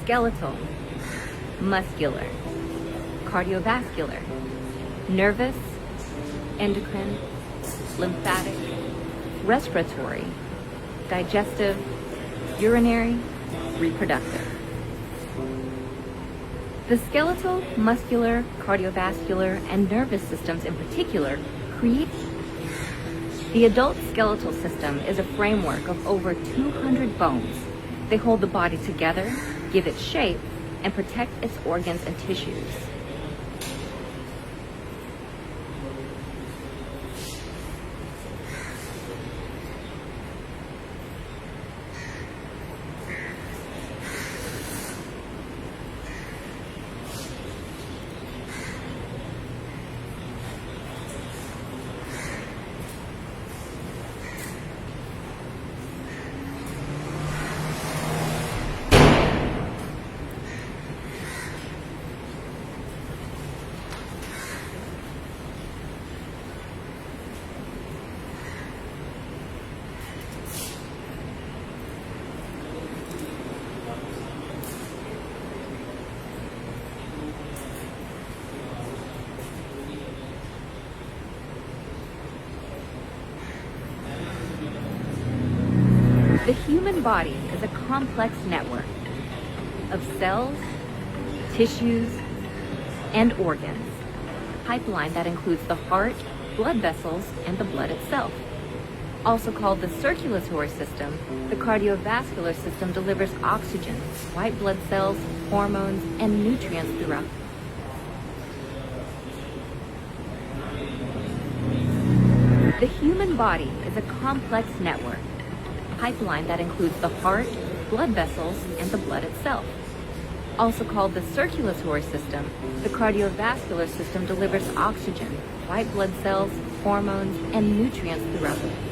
skeletal, muscular, cardiovascular, nervous, endocrine, lymphatic, respiratory, digestive, urinary, reproductive. The skeletal, muscular, cardiovascular, and nervous systems in particular create. The adult skeletal system is a framework of over 200 bones. They hold the body together, give it shape, and protect its organs and tissues. The human body is a complex network of cells, tissues, and organs. A pipeline that includes the heart, blood vessels, and the blood itself. Also called the circulatory system, the cardiovascular system delivers oxygen, white blood cells, hormones, and nutrients throughout. The human body is a complex network. Pipeline that includes the heart, blood vessels, and the blood itself. Also called the circulatory system, the cardiovascular system delivers oxygen, white blood cells, hormones, and nutrients throughout the body.